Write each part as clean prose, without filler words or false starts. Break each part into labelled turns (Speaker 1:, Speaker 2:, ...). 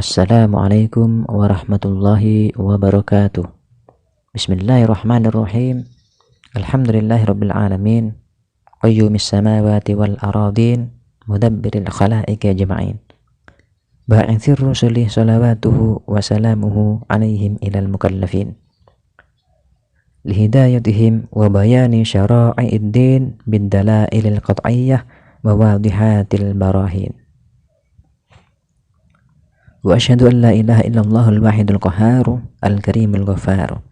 Speaker 1: Assalamualaikum warahmatullahi wabarakatuh. Bismillahirrahmanirrahim. Alhamdulillahirabbil alamin. Qayyumis samawati wal aradin, mudabbiril khalaiqi ajma'in. Ba'ithir rusuli salawatuhu wa salamuhu alaihim ilal mukallafin. Lihidayatihim wa bayani syara'i'id din bid dalailil qat'iyyah wa wadihatil barahin. Wa asyhadu an la ilaha illallahul wahidul qahhar al-karimul ghaffar.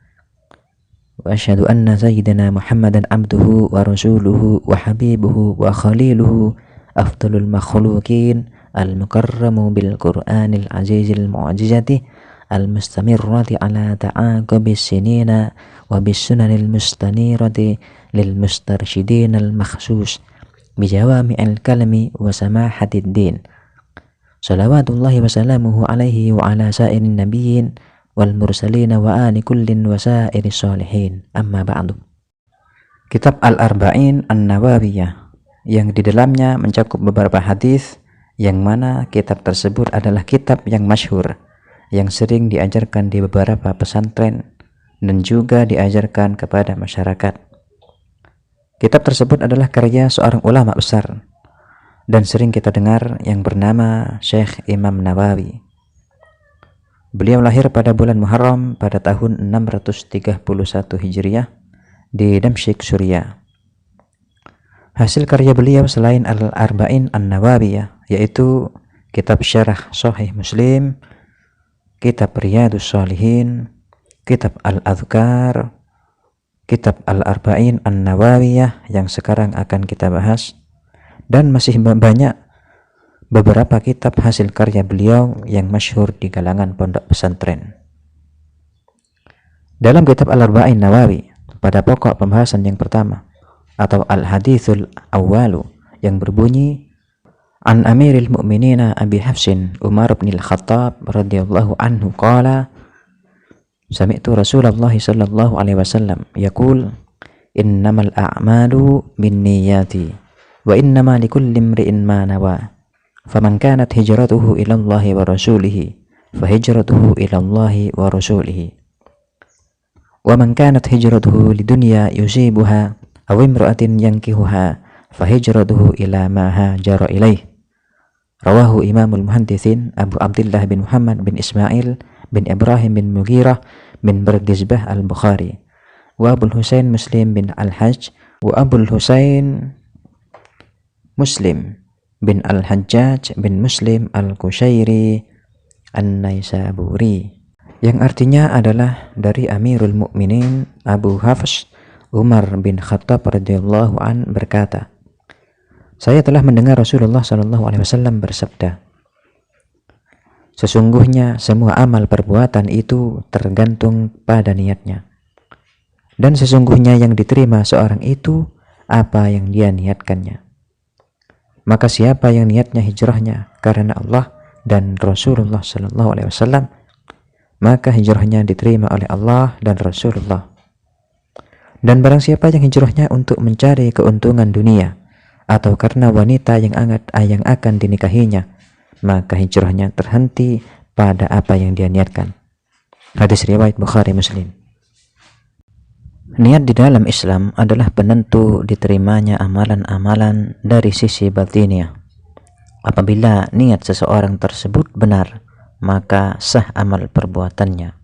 Speaker 1: Wa asyhadu anna sayyidina Muhammadan abduhu wa rasuluhu wa habibuhu wa khaliluhu afdalul makhluqin al-mukarramu bil qur'anil azizil mu'jizati al-mustamirrati ala ta'aqubis sinina wa bis sunanil mustanirati lil mustarsyidin al-makhsus bijawami'il kalami wa samahatid din. Salawatullahi wa salamuhu alaihi wa ala sairin nabiyyin wal mursalina wa ali kullin wa sairis salihin. Amma ba'du. Kitab Al-Arba'in An-Nawawiyah, yang di dalamnya mencakup beberapa hadis, yang mana kitab tersebut adalah kitab yang masyhur, yang sering diajarkan di beberapa pesantren dan juga diajarkan kepada masyarakat. Kitab tersebut adalah karya seorang ulama besar dan sering kita dengar, yang bernama Syekh Imam Nawawi. Beliau lahir pada bulan Muharram pada tahun 631 Hijriah di Damsyik, Suriah. Hasil karya beliau selain Al-Arba'in An-Nawawiyah, yaitu kitab Syarah Sahih Muslim, kitab Riyadhus Shalihin, kitab Al-Adhkar, kitab Al-Arba'in An-Nawawiyah yang sekarang akan kita bahas, dan masih banyak beberapa kitab hasil karya beliau yang masyhur di kalangan pondok pesantren. Dalam kitab Al-Arba'in Nawawi, pada pokok pembahasan yang pertama atau Al-Hadithul Awwalu, yang berbunyi An Amiril Mu'minina Abi Hafsin Umar bin Al-Khattab radhiyallahu anhu qala Sami'tu Rasulullah sallallahu alaihi wasallam yaqul innamal a'malu binniyati wa innama likulli imri'in ma nawa faman kanat hijratuhu ila Allah wa rasulih fa hijratuhu ila Allah wa rasulih wa man kanat hijratuhu lidunya yusibuha aw imra'atin yankihuha fa hijratuhu ila ma hajara ilaih. Rawahu Imamul Muhadditsin Abu Abdullah bin Muhammad bin Ismail bin Ibrahim bin Mughirah bin Bardizbah al-Bukhari wa Abul Husain Muslim bin Al-Hajj wa Abul Husain Muslim bin Al-Hajjaj bin Muslim Al-Qushairi An-Naisaburi, yang artinya adalah dari Amirul Mukminin Abu Hafs Umar bin Khattab radhiyallahu an berkata, saya telah mendengar Rasulullah sallallahu alaihi wasallam bersabda, sesungguhnya semua amal perbuatan itu tergantung pada niatnya, dan sesungguhnya yang diterima seorang itu apa yang dia niatkannya. Maka siapa yang niatnya hijrahnya karena Allah dan Rasulullah sallallahu alaihi wasallam, maka hijrahnya diterima oleh Allah dan Rasulullah. Dan barang siapa yang hijrahnya untuk mencari keuntungan dunia atau karena wanita yang akan dinikahinya, maka hijrahnya terhenti pada apa yang dia niatkan. Hadis riwayat Bukhari Muslim. Niat di dalam Islam adalah penentu diterimanya amalan-amalan dari sisi batiniah. Apabila niat seseorang tersebut benar, maka sah amal perbuatannya.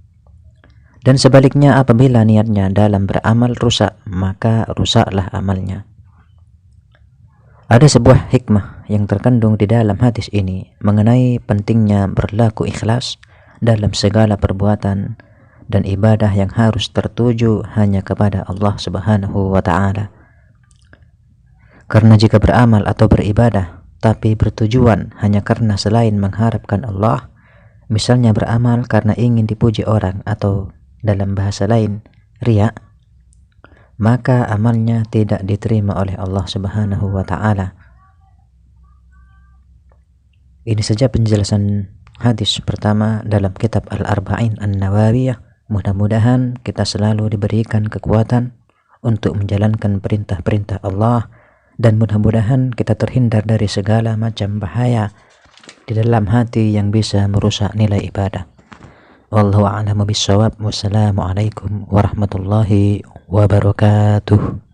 Speaker 1: Dan sebaliknya, apabila niatnya dalam beramal rusak, maka rusaklah amalnya. Ada sebuah hikmah yang terkandung di dalam hadis ini mengenai pentingnya berlaku ikhlas dalam segala perbuatan dan ibadah yang harus tertuju hanya kepada Allah Subhanahu wa ta'ala. Karena jika beramal atau beribadah tapi bertujuan hanya karena selain mengharapkan Allah, misalnya beramal karena ingin dipuji orang atau dalam bahasa lain riya, maka amalnya tidak diterima oleh Allah Subhanahu wa ta'ala. Ini saja penjelasan hadis pertama dalam kitab Al-Arba'in An-Nawawiyah. Mudah-mudahan kita selalu diberikan kekuatan untuk menjalankan perintah-perintah Allah, dan mudah-mudahan kita terhindar dari segala macam bahaya di dalam hati yang bisa merusak nilai ibadah. Wallahu a'lamu bishawab. Wassalamualaikum warahmatullahi wabarakatuh.